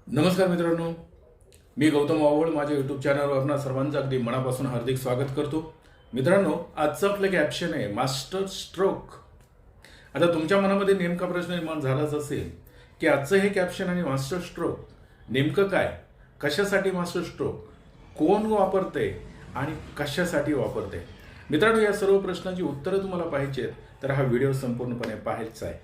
नमस्कार मित्रांनो, मी गौतम वावळ माझ्या यूट्यूब चॅनलवर आपणा सर्वांचं अगदी मनापासून हार्दिक स्वागत करतो. मित्रांनो, आजचं आपलं कॅप्शन आहे मास्टर स्ट्रोक. आता तुमच्या मनामध्ये नेमका प्रश्न निर्माण झालाच असेल की आजचं हे कॅप्शन आणि मास्टर स्ट्रोक नेमकं काय, कशासाठी मास्टर स्ट्रोक, कोण वापरते आणि कशासाठी वापरते. मित्रांनो, या सर्व प्रश्नांची उत्तरं तुम्हाला पाहिजेत तर हा व्हिडिओ संपूर्णपणे पाहायचा आहे.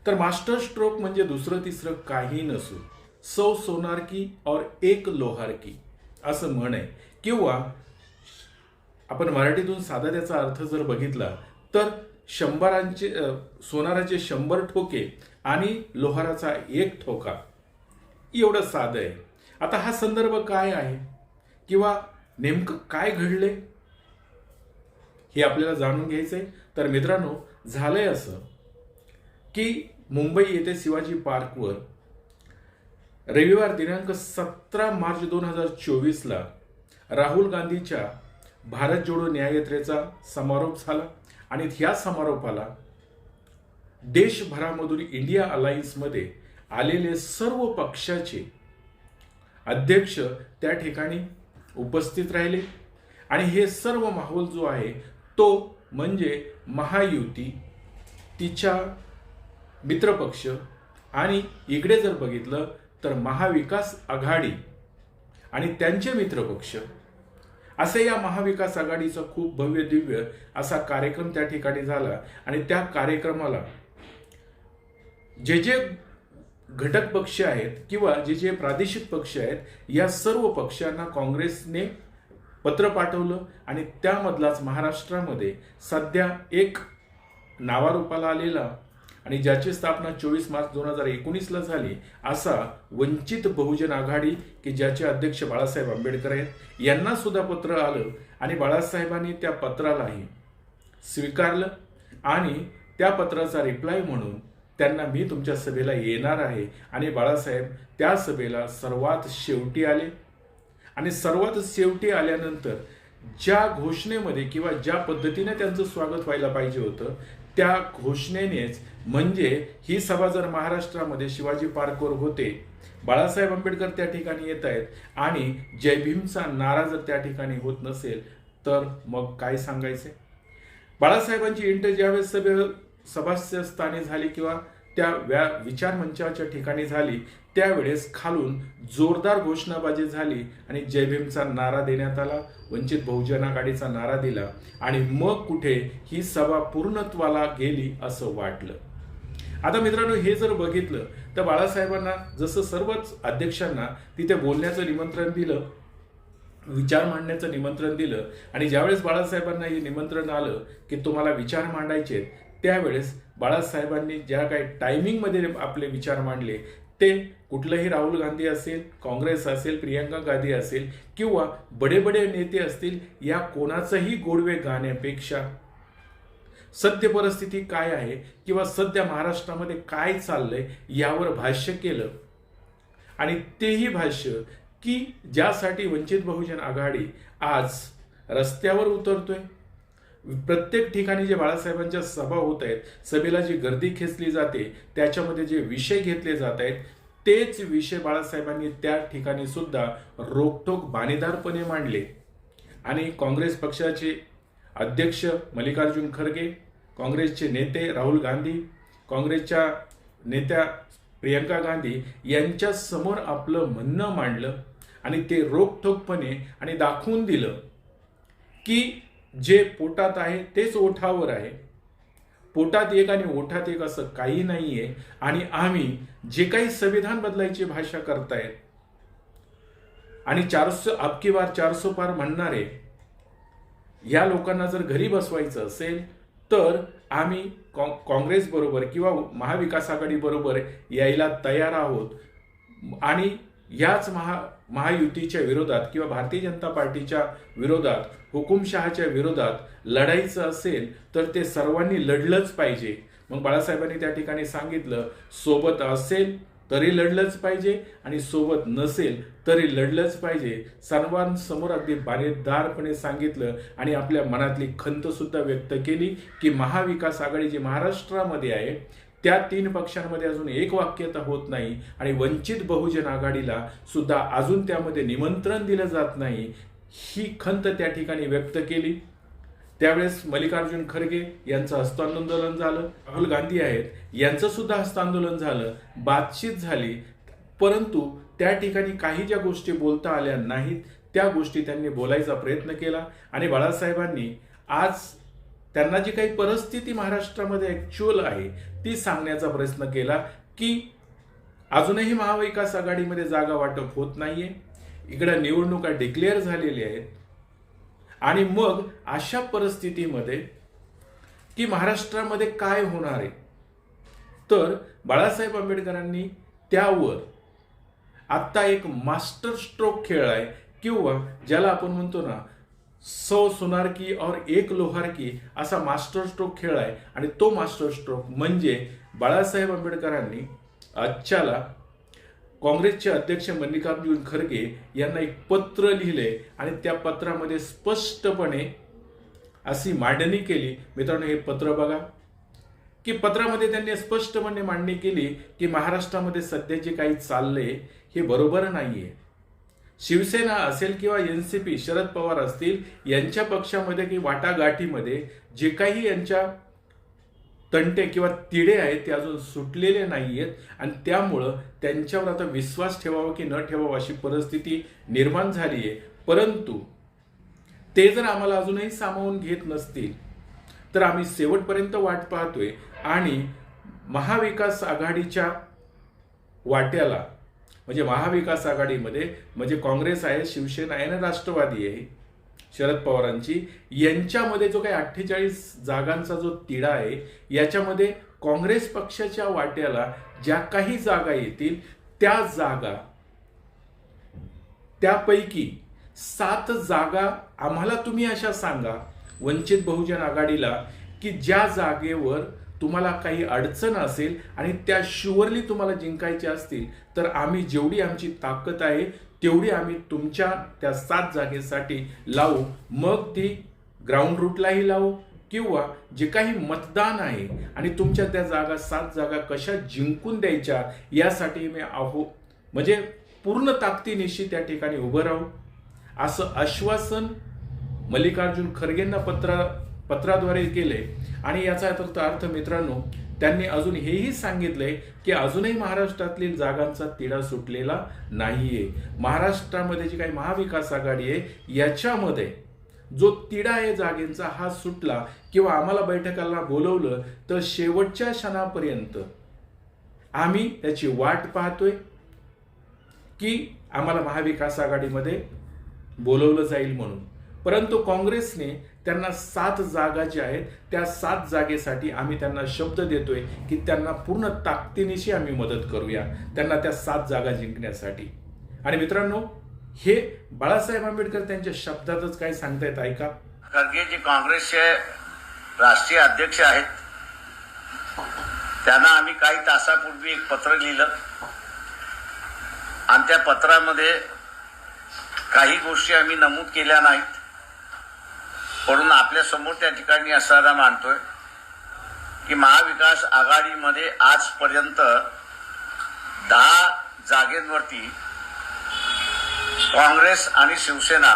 तर मास्टर स्ट्रोक म्हणजे दुसरं तिसरं काही नसून 100 सोनार की और एक लोहार की असं म्हण आहे. किंवा आपण मराठीतून साधा त्याचा अर्थ जर बघितला तर सोनाराचे 100 ठोके आणि लोहाराचा एक ठोका, एवढं साधं आहे. आता हा संदर्भ काय आहे किंवा नेमकं काय घडले हे आपल्याला जाणून घ्यायचंय. तर मित्रांनो, झालंय असं की मुंबई येथे शिवाजी पार्कवर रविवार दिनांक 17 मार्च 2024ला राहुल गांधीच्या भारत जोडो न्याययात्रेचा समारोप झाला आणि ह्या समारोपाला देशभरामधून इंडिया अलायन्समध्ये आलेले सर्व पक्षाचे अध्यक्ष त्या ठिकाणी उपस्थित राहिले. आणि हे सर्व माहोल जो आहे तो म्हणजे महायुती, तिच्या मित्रपक्ष आणि इकडे जर बघितलं तर महाविकास आघाडी आणि त्यांचे मित्रपक्ष, असे या महाविकास आघाडीचा खूप भव्य दिव्य असा कार्यक्रम त्या ठिकाणी झाला. आणि त्या कार्यक्रमाला जे जे घटक पक्ष आहेत किंवा जे जे प्रादेशिक पक्ष आहेत, या सर्व पक्षांना काँग्रेसने पत्र पाठवलं आणि त्यामधलाच महाराष्ट्रामध्ये सध्या एक नावारूपाला आलेला आणि ज्याची स्थापना 24 मार्च 2019ला झाली असा वंचित बहुजन आघाडी, की ज्याचे अध्यक्ष बाळासाहेब आंबेडकर आहेत, यांना सुद्धा पत्र आलं आणि बाळासाहेबांनी त्या पत्रालाही स्वीकारलं. आणि त्या पत्राचा रिप्लाय म्हणून त्यांना मी तुमच्या सभेला येणार आहे, आणि बाळासाहेब त्या सभेला सर्वात शेवटी आले. आणि सर्वात शेवटी आल्यानंतर ज्या घोषणेमध्ये किंवा ज्या पद्धतीने त्यांचं स्वागत व्हायला पाहिजे होतं त्या घोषणेनेच, म्हणजे ही सभा जर महाराष्ट्रामध्ये शिवाजी पार्कवर होते, बाळासाहेब आंबेडकर त्या ठिकाणी येत आहेत आणि जय भीमचा नारा जर त्या ठिकाणी होत नसेल तर मग काय सांगायचे. बाळासाहेबांची इंटर ज्यावेळेस सभास्थानी झाली किंवा त्या विचार मंचाच्या ठिकाणी झाली, त्यावेळेस खालून जोरदार घोषणाबाजी झाली आणि जय भीमचा नारा देण्यात आला, वंचित बहुजन आघाडीचा नारा दिला. आणि मग कुठे ही सभा पूर्णत्वाला गेली असं वाटलं. आता मित्रांनो, हे जर बघितलं तर बाळासाहेबांना जसं सर्वच अध्यक्षांना तिथे बोलण्याचं निमंत्रण दिलं, विचार मांडण्याचं निमंत्रण दिलं, आणि ज्यावेळेस बाळासाहेबांना हे निमंत्रण आलं की तुम्हाला विचार मांडायचे, त्यावेळेस बाळासाहेबांनी ज्या काही टायमिंगमध्ये आपले विचार मांडले ते कुठलंही राहुल गांधी असेल, काँग्रेस असेल, प्रियंका गांधी असेल किंवा बडे बडे नेते असतील, या कोणाचंही गोडवे गाण्यापेक्षा सत्य परिस्थिती काय आहे किंवा सध्या महाराष्ट्रामध्ये काय चाललंय यावर भाष्य केलं. आणि तेही भाष्य की ज्यासाठी वंचित बहुजन आघाडी आज रस्त्यावर उतरतोय. प्रत्येक ठिकाणी जे बाळासाहेबांच्या सभा होत आहेत, सभेला जी गर्दी खेचली जाते, त्याच्यामध्ये जे विषय घेतले जात आहेत, तेच विषय बाळासाहेबांनी त्या ठिकाणी सुद्धा रोखठोक बाणेदारपणे मांडले. आणि काँग्रेस पक्षाचे अध्यक्ष मल्लिकार्जुन खरगे, काँग्रेसचे नेते राहुल गांधी, काँग्रेसच्या नेत्या प्रियंका गांधी यांच्या समोर आपलं म्हणणं मांडलं. आणि ते रोखठोकपणे आणि दाखवून दिलं की जे पोटात आहे तेच ओठावर आहे, पोटात एक आणि ओठात एक असं काही नाहीये. आणि आम्ही जे काही संविधान बदलायची भाषा करतायत आणि 400 अबकी बार 400 पार म्हणणारे या लोकांना जर घरी बसवायचं असेल तर आम्ही काँग्रेस बरोबर किंवा महाविकास आघाडी बरोबर यायला तयार आहोत. आणि याच महायुतीच्या विरोधात किंवा भारतीय जनता पार्टीच्या विरोधात, हुकुमशहाच्या विरोधात लढायचं असेल तर ते सर्वांनी लढलंच पाहिजे. मग बाळासाहेबांनी त्या ठिकाणी सांगितलं, सोबत असेल तरी लढलंच पाहिजे आणि सोबत नसेल तरी लढलंच पाहिजे. सर्वांसमोर अगदी बाणेदारपणे सांगितलं आणि आपल्या मनातली खंत सुद्धा व्यक्त केली की महाविकास आघाडी जी महाराष्ट्रामध्ये आहे त्या 3 पक्षांमध्ये अजून एक वाक्यता होत नाही आणि वंचित बहुजन आघाडीला सुद्धा अजून त्यामध्ये निमंत्रण दिलं जात नाही, ही खंत त्या ठिकाणी व्यक्त केली. त्यावेळेस मल्लिकार्जुन खरगे यांचं हस्तांदोलन झालं, राहुल गांधी आहेत यांचं सुद्धा हस्तांदोलन झालं, बातचीत झाली, परंतु त्या ठिकाणी काही ज्या गोष्टी बोलता आल्या नाहीत त्या गोष्टी त्यांनी बोलायचा प्रयत्न केला. आणि बाळासाहेबांनी आज त्यांना जी काही परिस्थिती महाराष्ट्रामध्ये ऍक्च्युअल आहे ती सांगण्याचा प्रयत्न केला की अजूनही महाविकास आघाडीमध्ये जागा वाटप होत नाहीये, इकडे निवडणुका डिक्लेअर झालेल्या आहेत आणि मग अशा परिस्थितीमध्ये की महाराष्ट्रामध्ये काय होणार आहे. तर बाळासाहेब आंबेडकरांनी त्यावर आत्ता एक मास्टर स्ट्रोक खेळलाय किंवा ज्याला आपण म्हणतो ना 100 सुनार की और 1 लोहार की असा मास्टर स्ट्रोक खेळलाय. आणि तो मास्टर स्ट्रोक म्हणजे बाळासाहेब आंबेडकरांनी आजच्याला काँग्रेसचे अध्यक्ष मल्लिकार्जुन खरगे यांना एक पत्र लिहिले आणि त्या पत्रामध्ये स्पष्टपणे अशी मांडणी केली. मित्रांनो, हे पत्र बघा की पत्रामध्ये त्यांनी स्पष्टपणे मांडणी केली की महाराष्ट्रामध्ये सध्या जे काही चाललंय हे बरोबर नाहीये. शिवसेना असेल किंवा एनसीपी, शरद पवार असतील, यांच्या पक्षामध्ये की वाटागाठीमध्ये जे काही यांच्या तंटे किंवा तिढे आहेत ते अजून सुटलेले नाहीयेत आणि त्यामुळं त्यांच्यावर आता विश्वास ठेवावा की न ठेवावा अशी परिस्थिती निर्माण झाली आहे. परंतु ते जर आम्हाला अजूनही सामावून घेत नसतील तर आम्ही शेवटपर्यंत वाट पाहतोय आणि महाविकास आघाडीच्या वाट्याला म्हणजे महाविकास आघाडीमध्ये म्हणजे काँग्रेस आहे, शिवसेना आहे आणि राष्ट्रवादी आहे शरद पवारांची, यांच्यामध्ये जो काही 48 जागांचा जो तिढा आहे याच्यामध्ये काँग्रेस पक्षाच्या वाट्याला ज्या काही जागा येतील त्या जागा, त्यापैकी 7 जागा आम्हाला तुम्ही अशा सांगा वंचित बहुजन आघाडीला की ज्या जागेवर तुम्हाला काही अडचण असेल आणि त्या शुअरली तुम्हाला जिंकायच्या असतील तर आम्ही जेवढी आमची ताकद आहे तेवढी आम्ही तुमच्या त्या 7 जागेसाठी लावू. मग ती ग्राउंड रूटलाही लावू किंवा जे काही मतदान आहे आणि तुमच्या त्या जागा 7 जागा कशा जिंकून द्यायच्या यासाठी मी म्हणजे पूर्ण ताकदीनिशी त्या ठिकाणी उभं राहू असं आश्वासन मल्लिकार्जुन खरगेंना पत्राद्वारे केले. आणि याचा अर्थ मित्रांनो, त्यांनी अजून हेही सांगितले की अजूनही महाराष्ट्रातील जागांचा तिढा सुटलेला नाहीये. महाराष्ट्रामध्ये जी काही महाविकास आघाडी आहे याच्यामध्ये जो तिढा आहे जागेंचा हा सुटला किंवा आम्हाला बैठकाला बोलवलं तर शेवटच्या क्षणापर्यंत आम्ही त्याची वाट पाहतोय की आम्हाला महाविकास आघाडीमध्ये बोलवलं जाईल म्हणून. परंतु काँग्रेसने त्यांना 7 जागा ज्या आहेत त्या 7 जागेसाठी आम्ही त्यांना शब्द देतोय की त्यांना पूर्ण ताकदीनिशी आम्ही मदत करूया त्यांना त्या 7 जागा जिंकण्यासाठी. आणि मित्रांनो, हे बाळासाहेब आंबेडकर त्यांच्या शब्दातच काय सांगतायत ऐका. खरगे जे काँग्रेसचे राष्ट्रीय अध्यक्ष आहेत त्यांना आम्ही काही तासापूर्वी एक पत्र लिहिलं आणि त्या पत्रामध्ये काही गोष्टी आम्ही नमूद केल्या नाहीत, म्हणून आपल्या समोर त्या ठिकाणी असताना मानतोय की महाविकास आघाडीमध्ये आजपर्यंत 10 जागेंवरती काँग्रेस आणि शिवसेना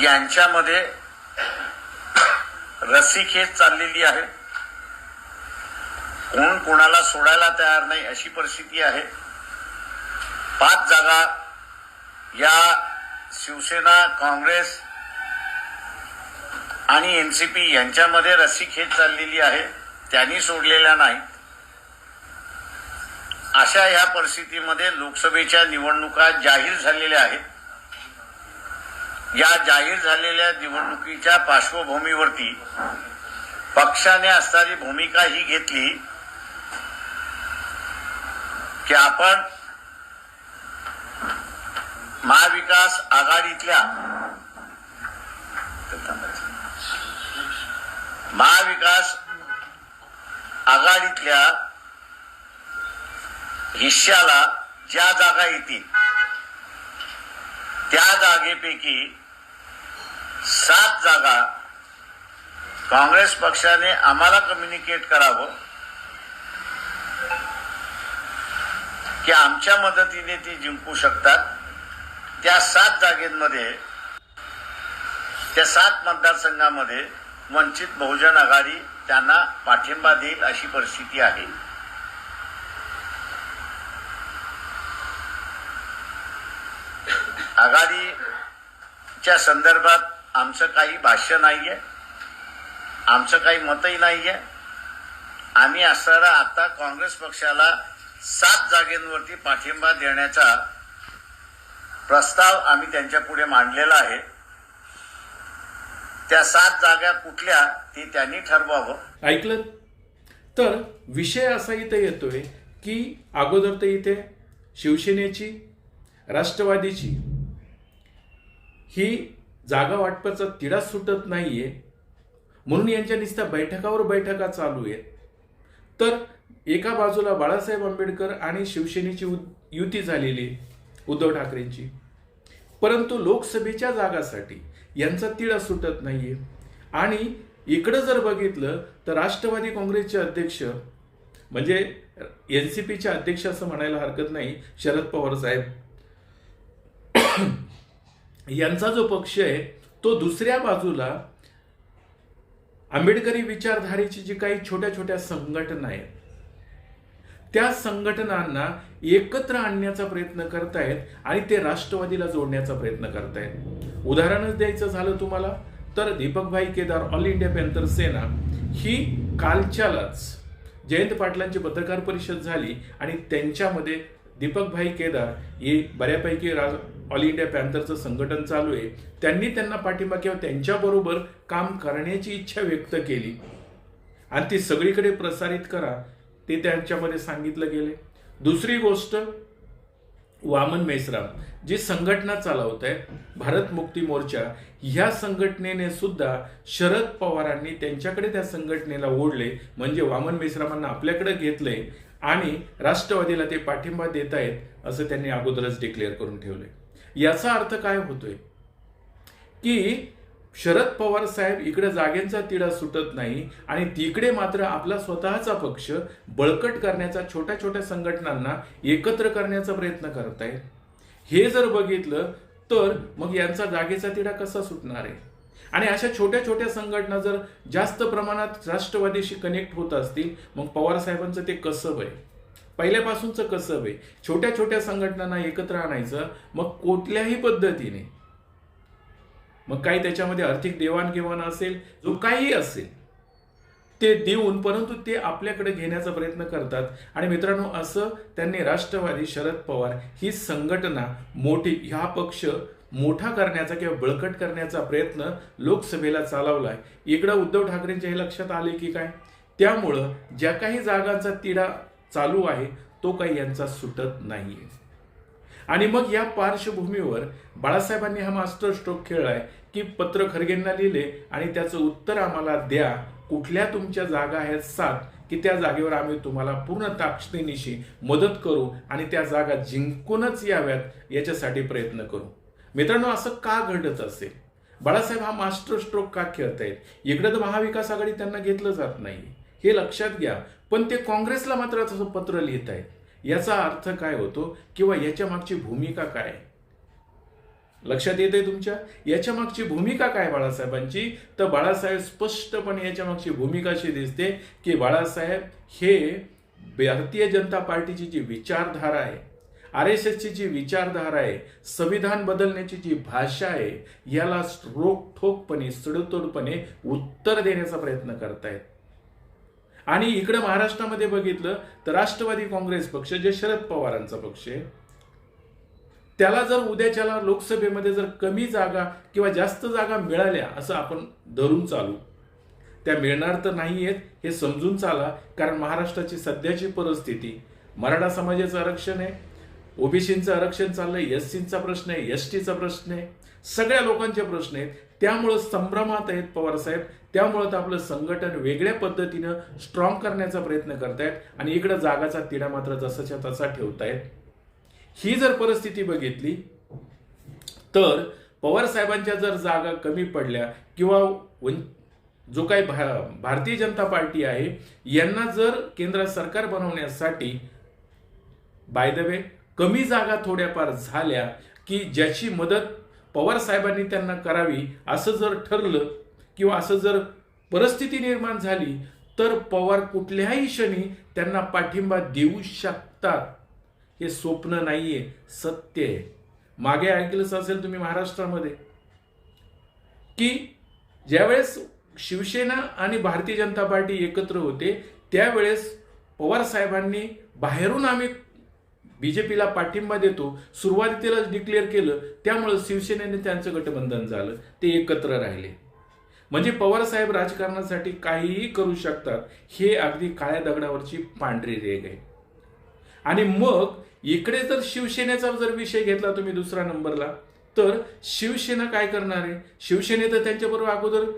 यांच्यामध्ये रस्सीखेच चाललेली आहे. कोण कोणाला सोडायला तयार नाही अशी परिस्थिती आहे. 5 जागा या शिवसेना, काँग्रेस आणि एनसीपी यांच्यामध्ये रस्सीखेच चाललेली आहे, त्यांनी सोडलेल्या नाही. अशा या परिस्थितीमध्ये लोकसभेच्या निवडणुका जाहीर झालेल्या आहेत. या जाहीर झालेल्या निवडणुकीच्या पार्श्वभूमीवरती पक्षाने असणारी भूमिका ही घेतली की आपण महाविकास आघाडीतल्या हिश्श्याला ज्या जागा येतील त्या जागेपैकी 7 जागा काँग्रेस पक्षाने आम्हाला कम्युनिकेट करावं की आमच्या मदतीने ती जिंकू शकतात. त्या 7 जागेमध्ये, त्या 7 मतदारसंघामध्ये वंचित बहुजन आघाडी त्यांना पाठिंबा देईल अशी परिस्थिती आहे. आघाडीच्या संदर्भात आमचं काही भाष्य नाहीये, आमचं काही मतही नाहीये. आम्ही असणारा आता काँग्रेस पक्षाला 7 जागेंवरती पाठिंबा देण्याचा प्रस्ताव आम्ही त्यांच्या पुढे मांडलेला आहे. त्या 7 जागा कुठल्या ते त्यांनी ठरवावं. ऐकलं तर विषय असा इथे येतोय की अगोदर तर इथे शिवसेनेची, राष्ट्रवादीची ही जागा वाटपाचा तिढा सुटत नाहीये, म्हणून यांच्या नुसत्या बैठकावर बैठका चालू आहेत. तर एका बाजूला बाळासाहेब आंबेडकर आणि शिवसेनेची युती झालेली उद्धव ठाकरेंची, परंतु लोकसभेच्या जागासाठी यांचा तिढा सुटत नाहीये. आणि इकडं जर बघितलं तर राष्ट्रवादी काँग्रेसचे अध्यक्ष म्हणजे एनसीपीचे अध्यक्ष असं म्हणायला हरकत नाही, शरद पवार साहेब यांचा जो पक्ष आहे तो दुसऱ्या बाजूला आंबेडकरी विचारधारेची जी काही छोट्या छोट्या संघटना आहेत त्या संघटनांना एकत्र आणण्याचा प्रयत्न करतायत आणि ते राष्ट्रवादीला जोडण्याचा प्रयत्न करतायत. उदाहरणच द्यायचं झालं तुम्हाला तर दीपकभाई केदार, ऑल इंडिया पॅन्थर सेना ही कालच्यालाच जयंत पाटलांची पत्रकार परिषद झाली आणि त्यांच्यामध्ये दीपकभाई केदार हे बऱ्यापैकी ऑल इंडिया पॅन्थरचं संघटन चालू आहे, त्यांनी त्यांना पाठिंबा किंवा त्यांच्याबरोबर काम करण्याची इच्छा व्यक्त केली आणि ती सगळीकडे प्रसारित करा ते त्यांच्यामध्ये सांगितलं गेले. दुसरी गोष्ट, वामन मेश्राम जी संघटना चालवत आहे भारत मुक्ती मोर्चा, ह्या संघटनेने सुद्धा शरद पवारांनी त्यांच्याकडे त्या संघटनेला ओढले, म्हणजे वामन मेश्रामांना आपल्याकडे घेतले आणि राष्ट्रवादीला ते पाठिंबा देत आहेत असं त्यांनी अगोदरच डिक्लेअर करून ठेवले. याचा अर्थ काय होतोय की शरद पवार साहेब इकडे जागेंचा तिढा सुटत नाही आणि तिकडे मात्र आपला स्वतःचा पक्ष बळकट करण्याचा, छोट्या छोट्या संघटनांना एकत्र करण्याचा प्रयत्न करतायत. हे जर बघितलं तर मग यांचा जागेचा तिढा कसा सुटणार आहे. आणि अशा छोट्या छोट्या संघटना जर जास्त प्रमाणात राष्ट्रवादीशी कनेक्ट होत असतील, मग पवार साहेबांचं ते कसब आहे, पहिल्यापासूनचं कसब आहे, छोट्या छोट्या संघटनांना एकत्र आणायचं. मग कुठल्याही पद्धतीने, मग काही त्याच्यामध्ये आर्थिक देवाणघेवाण असेल, जो काही असेल ते देऊन, परंतु ते आपल्याकडे घेण्याचा प्रयत्न करतात. आणि मित्रांनो, असं त्यांनी राष्ट्रवादी, शरद पवार ही संघटना मोठी, हा पक्ष मोठा करण्याचा किंवा बळकट करण्याचा प्रयत्न लोकसभेला चालवलाय. इकडं उद्धव ठाकरेंच्या हे लक्षात आले की काय, त्यामुळं ज्या काही जागांचा तिढा चालू आहे तो काही यांचा सुटत नाहीये. आणि मग या पार्श्वभूमीवर बाळासाहेबांनी हा मास्टर स्ट्रोक खेळलाय की पत्र खरगेंना लिहिले आणि त्याचं उत्तर आम्हाला द्या, कुठल्या तुमच्या जागा आहेत 7 की त्या जागेवर आम्ही तुम्हाला पूर्ण ताकदीनिशी मदत करू आणि त्या जागा जिंकूनच याव्यात याच्यासाठी प्रयत्न करू. मित्रांनो, असं का घडत असेल? बाळासाहेब हा मास्टर स्ट्रोक का खेळतायत? इकडे तर महाविकास आघाडी त्यांना घेतलं जात नाही, हे लक्षात घ्या, पण ते काँग्रेसला मात्र तसं पत्र लिहित आहेत. याचा अर्थ काय होतो किंवा याच्या मागची भूमिका काय लक्षात येते तुमच्या? याच्या मागची भूमिका काय बाळासाहेबांची? तर बाळासाहेब स्पष्टपणे याच्या मागची भूमिका अशी दिसते की बाळासाहेब हे भारतीय जनता पार्टीची जी विचारधारा आहे, RSSची जी विचारधारा आहे, संविधान बदलण्याची जी भाषा आहे, याला रोखठोकपणे, सडतोडपणे उत्तर देण्याचा प्रयत्न करतायत. आणि इकडे महाराष्ट्रामध्ये बघितलं तर राष्ट्रवादी काँग्रेस पक्ष, जे शरद पवारांचा पक्ष आहे, त्याला जर उद्याच्याला लोकसभेमध्ये जर कमी जागा किंवा जास्त जागा मिळाल्या असं आपण धरून चालू, त्या मिळणार तर नाही आहेत हे समजून चाला. कारण महाराष्ट्राची सध्याची परिस्थिती, मराठा समाजाचं आरक्षण आहे, ओबीसीचं आरक्षण चाललंय, SCचा प्रश्न आहे, STचा प्रश्न आहे, सगळ्या लोकांचे प्रश्न आहेत. त्यामुळं संभ्रमात आहेत पवार साहेब. त्यामुळं तर आपलं संघटन वेगळ्या पद्धतीनं स्ट्रॉंग करण्याचा प्रयत्न करतायत आणि इकडे जागाचा तिढा मात्र जसाच्या तसा ठेवतायत. ही जर परिस्थिती बघितली तर पवार साहेबांच्या जर जागा कमी पडल्या किंवा जो काही भारतीय जनता पार्टी आहे यांना जर केंद्र सरकार बनवण्यासाठी बाय द वे कमी जागा थोड्याफार झाल्या की ज्याची मदत पवार साहेबांनी त्यांना करावी असं जर ठरलं किंवा असं जर परिस्थिती निर्माण झाली तर पवार कुठल्याही क्षणी त्यांना पाठिंबा देऊ शकतात. हे स्वप्न नाहीये, सत्य आहे. मागे ऐकलंच असेल तुम्ही महाराष्ट्रामध्ये की ज्यावेळेस शिवसेना आणि भारतीय जनता पार्टी एकत्र होते त्यावेळेस पवार साहेबांनी बाहेरून आम्ही बीजेपीला पाठिंबा देतो सुरुवातीलाच डिक्लेअर केलं, त्यामुळे शिवसेनेने त्यांचं गठबंधन झालं, ते एकत्र राहिले. म्हणजे पवार साहेब राजकारणासाठी काहीही करू शकतात, हे अगदी काळ्या दगडावरची पांढरी रेघ आहे. आणि मग इकडे जर शिवसेनेचा जर विषय घेतला तुम्ही दुसऱ्या नंबरला, तर शिवसेना काय करणार आहे? शिवसेने तर त्यांच्याबरोबर अगोदर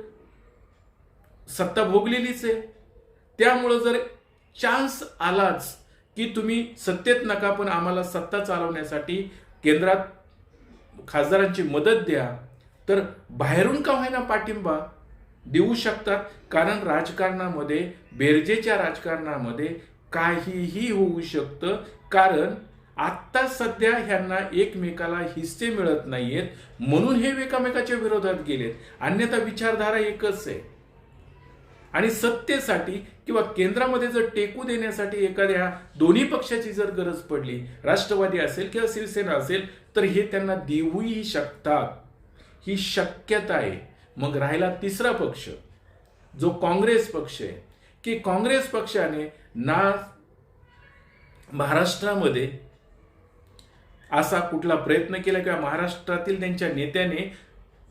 सत्ता भोगलेलीच आहे. त्यामुळं जर चान्स आलाच की तुम्ही सत्तेत नका पण आम्हाला सत्ता चालवण्यासाठी केंद्रात खासदारांची मदत द्या, तर बाहेरून का होईना पाठिंबा देऊ शकतात. कारण राजकारणामध्ये, बेरजेच्या राजकारणामध्ये काहीही होऊ शकतं. कारण आत्ता सध्या ह्यांना एकमेकाला हिस्से मिळत नाहीयेत म्हणून हे एकमेकाच्या विरोधात गेलेत, अन्यथा विचारधारा एकच आहे. आणि सत्तेसाठी किंवा केंद्रामध्ये जर टेकू देण्यासाठी एखाद्या दोन्ही पक्षाची जर गरज पडली, राष्ट्रवादी असेल किंवा शिवसेना असेल, तर हे त्यांना देऊही शकतात, ही शक्यता आहे. मग राहिला तिसरा पक्ष जो काँग्रेस पक्ष आहे, की काँग्रेस पक्षाने ना महाराष्ट्रामध्ये असा कुठला प्रयत्न केला किंवा महाराष्ट्रातील त्यांच्या नेत्याने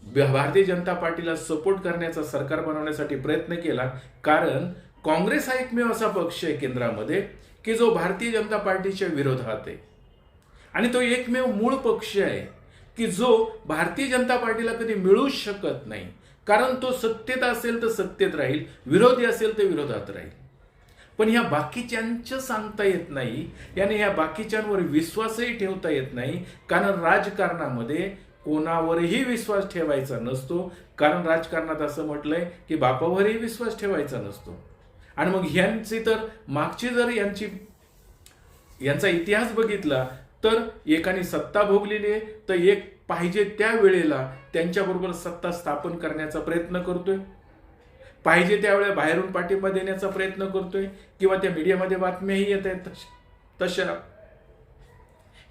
भारतीय जनता पार्टीला सपोर्ट करण्याचा, सरकार बनवण्यासाठी प्रयत्न केला. कारण काँग्रेस हा एकमेव असा पक्ष आहे केंद्रामध्ये की जो भारतीय जनता पार्टीच्या विरोधात आहे. आणि तो एकमेव मूळ पक्ष आहे की जो भारतीय जनता पार्टीला कधी मिळूच शकत नाही. कारण तो सत्तेत असेल तर सत्तेत राहील, विरोधी असेल तर विरोधात राहील. पण ह्या बाकीच्यांचं सांगता येत नाही, याने ह्या बाकीच्यांवर विश्वासही ठेवता येत नाही. कारण राजकारणामध्ये कोणावरही विश्वास ठेवायचा नसतो. कारण राजकारणात असं म्हटलंय की बापावरही विश्वास ठेवायचा नसतो. आणि मग ह्यांची तर मागची जर यांचा इतिहास बघितला तर एकाने सत्ता भोगलेली आहे, तर एक पाहिजे त्या वेळेला त्यांच्याबरोबर सत्ता स्थापन करण्याचा प्रयत्न करतोय, पाहिजे त्यावेळेला बाहेरून पाठिंबा देण्याचा प्रयत्न करतोय, किंवा त्या मीडियामध्ये बातम्याही येत आहेत तशा.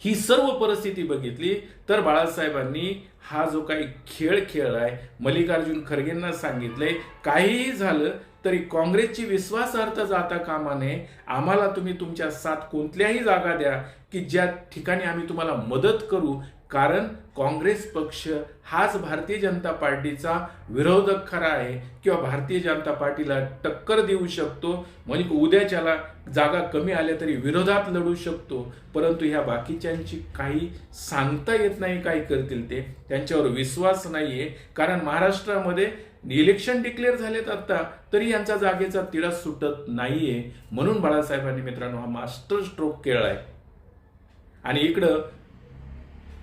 ही सर्व परिस्थिती बघितली तर बाळासाहेबांनी हा जो काही खेळ खेळलाय, मल्लिकार्जुन खरगेंना सांगितलंय, काहीही झालं तरी काँग्रेसची विश्वासार्हता जाता कामा नये. आम्हाला तुम्ही तुमच्या साथ कोणत्याही जागा द्या की ज्या ठिकाणी आम्ही तुम्हाला मदत करू. कारण काँग्रेस पक्ष हाच भारतीय जनता पार्टीचा विरोधक खरा आहे किंवा भारतीय जनता पार्टीला टक्कर देऊ शकतो. म्हणजे उद्याच्याला जागा कमी आल्या तरी विरोधात लढू शकतो. परंतु ह्या बाकीच्यांची काही सांगता येत नाही काय करतील ते, त्यांच्यावर विश्वास नाहीये. कारण महाराष्ट्रामध्ये इलेक्शन डिक्लेअर झालेत आता तरी यांचा जागेचा तिढा सुटत नाहीये. म्हणून बाळासाहेबांनी मित्रांनो हा मास्टर स्ट्रोक खेळलाय. आणि इकडं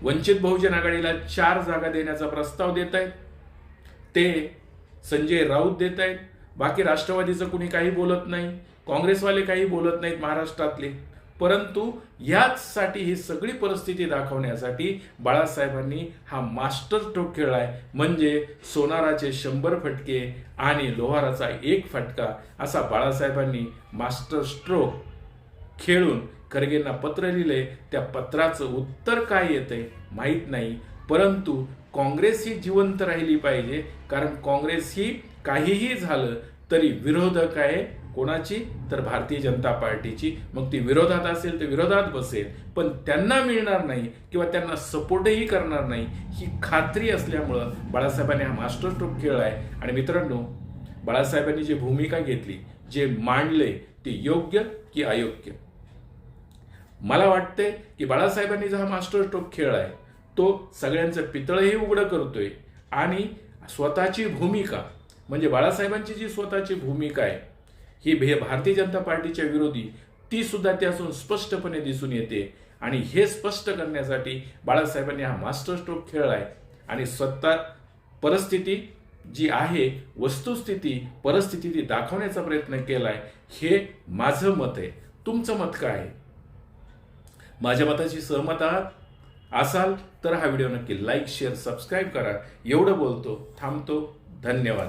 वंचित बहुजन आघाडीला 4 जागा देण्याचा प्रस्ताव देत आहेत, ते संजय राऊत देत आहेत. बाकी राष्ट्रवादीचं कुणी काही बोलत नाही, काँग्रेसवाले काही बोलत नाहीत महाराष्ट्रातले. परंतु याचसाठी ही सगळी परिस्थिती दाखवण्यासाठी बाळासाहेबांनी हा मास्टर स्ट्रोक खेळलाय. म्हणजे सोनाराचे 100 फटके आणि लोहाराचा 1 फटका असा बाळासाहेबांनी मास्टर स्ट्रोक खेळून खरगेंना पत्र लिहिले. त्या पत्राचं उत्तर काय येतंय माहीत नाही. परंतु काँग्रेस ही जिवंत राहिली पाहिजे. कारण काँग्रेस ही काहीही झालं तरी विरोधक आहे. कोणाची? तर भारतीय जनता पार्टीची. मग ती विरोधात असेल तर विरोधात बसेल, पण त्यांना मिळणार नाही किंवा त्यांना सपोर्टही करणार नाही ही खात्री असल्यामुळं बाळासाहेबांनी हा मास्टर स्ट्रोक खेळलाय. आणि मित्रांनो, बाळासाहेबांनी जी भूमिका घेतली, जे मांडले, ते योग्य की अयोग्य? मला वाटतंय की बाळासाहेबांनी जो हा मास्टर स्ट्रोक खेळलाय तो सगळ्यांचं पितळही उघडं करतोय. आणि स्वतःची भूमिका म्हणजे बाळासाहेबांची जी स्वतःची भूमिका आहे ही भारतीय जनता पार्टीच्या विरोधी, ती सुद्धा त्यातून स्पष्टपणे दिसून येते. आणि हे स्पष्ट करण्यासाठी बाळासाहेबांनी हा मास्टर स्ट्रोक खेळलाय. आणि स्वतः परिस्थिती जी आहे वस्तुस्थिती परिस्थिती ती दाखवण्याचा प्रयत्न केलाय, हे माझं मत आहे. तुमचं मत काय आहे? माझ्या मताशी सहमत असाल तर हा व्हिडिओ नक्की लाईक शेअर सबस्क्राईब करा. एवढं बोलतो, थांबतो. धन्यवाद.